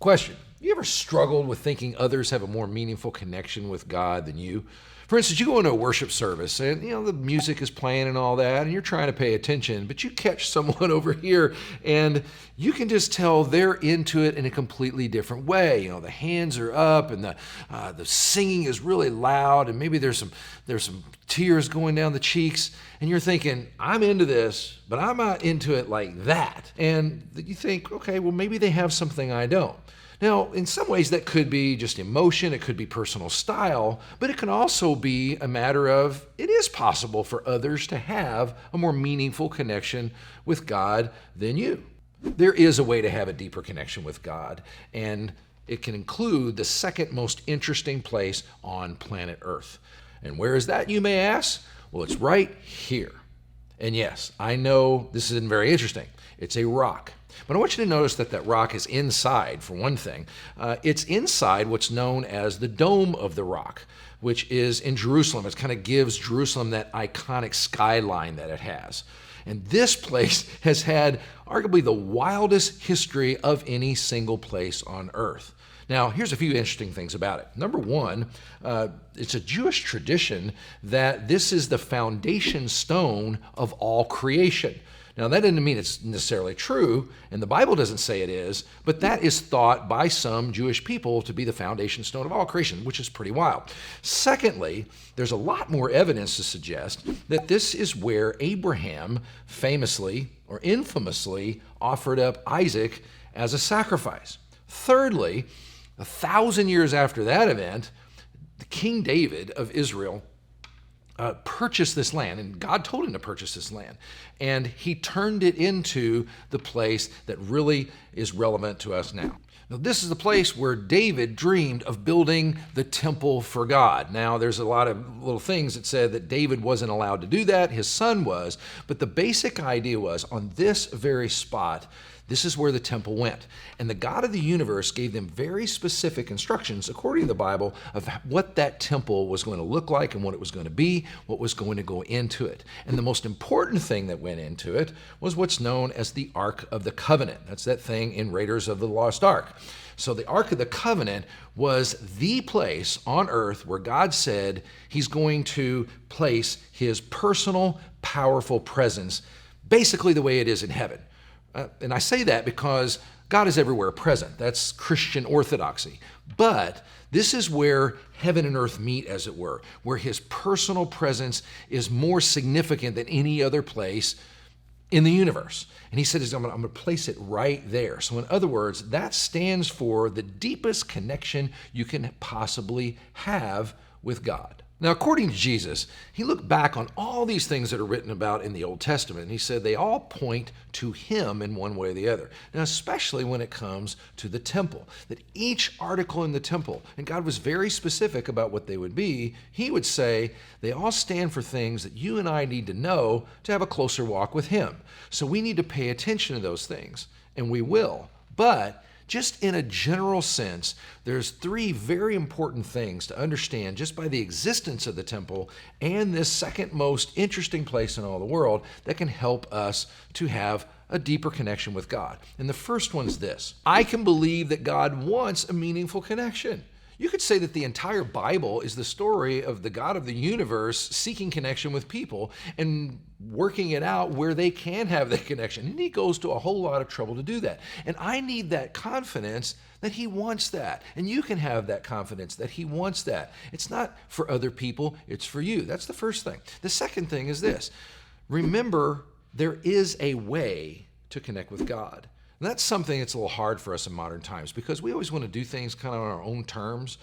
Question: you ever struggled with thinking others have a more meaningful connection with God than you? For instance, you go into a worship service and the music is playing and all that, and you're trying to pay attention, but you catch someone over here and you can just tell they're into it in a completely different way. The hands are up and the singing is really loud, and maybe there's some tears going down the cheeks, and you're thinking, I'm into this, but I'm not into it like that. And you think, okay, well, maybe they have something I don't. Now, in some ways, that could be just emotion, it could be personal style, but it can also be a matter of it is possible for others to have a more meaningful connection with God than you. There is a way to have a deeper connection with God, and it can include the second most interesting place on planet Earth. And where is that, you may ask? Well, it's right here. And yes, I know this isn't very interesting. It's a rock. But I want you to notice that rock is inside, for one thing. It's inside what's known as the Dome of the Rock, which is in Jerusalem. It kind of gives Jerusalem that iconic skyline that it has. And this place has had arguably the wildest history of any single place on earth. Now, here's a few interesting things about it. Number one, it's a Jewish tradition that this is the foundation stone of all creation. Now, that doesn't mean it's necessarily true, and the Bible doesn't say it is, but that is thought by some Jewish people to be the foundation stone of all creation, which is pretty wild. Secondly, there's a lot more evidence to suggest that this is where Abraham famously or infamously offered up Isaac as a sacrifice. Thirdly, 1,000 years after that event, the King David of Israel purchased this land, and God told him to purchase this land, and he turned it into the place that really is relevant to us now. Now, this is the place where David dreamed of building the temple for God. Now, there's a lot of little things that said that David wasn't allowed to do that, his son was, but the basic idea was on this very spot, this is where the temple went. And the God of the universe gave them very specific instructions, according to the Bible, of what that temple was going to look like and what it was going to be, what was going to go into it. And the most important thing that went into it was what's known as the Ark of the Covenant. That's that thing in Raiders of the Lost Ark. So the Ark of the Covenant was the place on earth where God said he's going to place his personal, powerful presence, basically the way it is in heaven. And I say that because God is everywhere present. That's Christian orthodoxy. But this is where heaven and earth meet, as it were, where his personal presence is more significant than any other place in the universe. And he said, I'm going to place it right there. So in other words, that stands for the deepest connection you can possibly have with God. Now, according to Jesus, he looked back on all these things that are written about in the Old Testament, and he said they all point to him in one way or the other. Now, especially when it comes to the temple, that each article in the temple, and God was very specific about what they would be, he would say they all stand for things that you and I need to know to have a closer walk with him. So we need to pay attention to those things, and we will. But just in a general sense, there's three very important things to understand just by the existence of the temple and this second most interesting place in all the world that can help us to have a deeper connection with God. And the first one is this: I can believe that God wants a meaningful connection. You could say that the entire Bible is the story of the God of the universe seeking connection with people and working it out where they can have that connection. And he goes to a whole lot of trouble to do that. And I need that confidence that he wants that. And you can have that confidence that he wants that. It's not for other people, it's for you. That's the first thing. The second thing is this: remember, there is a way to connect with God. And that's something that's a little hard for us in modern times because we always want to do things kind of on our own terms.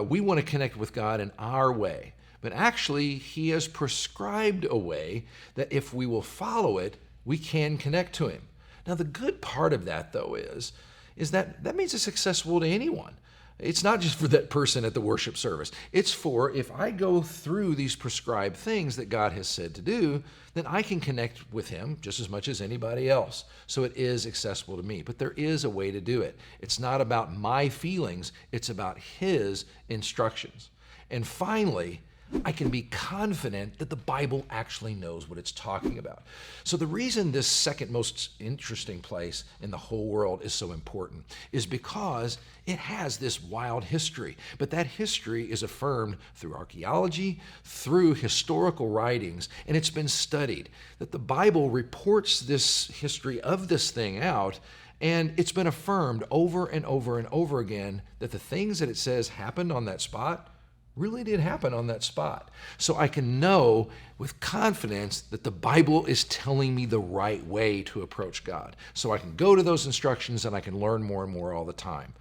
We want to connect with God in our way. But actually, he has prescribed a way that if we will follow it, we can connect to him. Now, the good part of that, though, is that means it's accessible to anyone. It's not just for that person at the worship service. It's for if I go through these prescribed things that God has said to do, then I can connect with him just as much as anybody else. So it is accessible to me. But there is a way to do it. It's not about my feelings. It's about his instructions. And finally, I can be confident that the Bible actually knows what it's talking about. So the reason this second most interesting place in the whole world is so important is because it has this wild history. But that history is affirmed through archaeology, through historical writings, and it's been studied. That the Bible reports this history of this thing out, and it's been affirmed over and over and over again that the things that it says happened on that spot really did happen on that spot. So I can know with confidence that the Bible is telling me the right way to approach God. So I can go to those instructions and I can learn more and more all the time.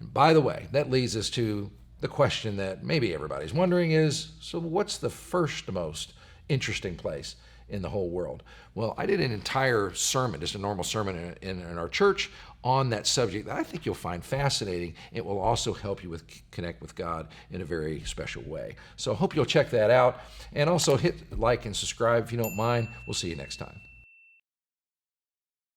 And by the way, that leads us to the question that maybe everybody's wondering is, so what's the first most interesting place in the whole world? Well, I did an entire sermon, just a normal sermon in our church on that subject that I think you'll find fascinating. It will also help you connect with God in a very special way. So I hope you'll check that out, and also hit like and subscribe if you don't mind. We'll see you next time.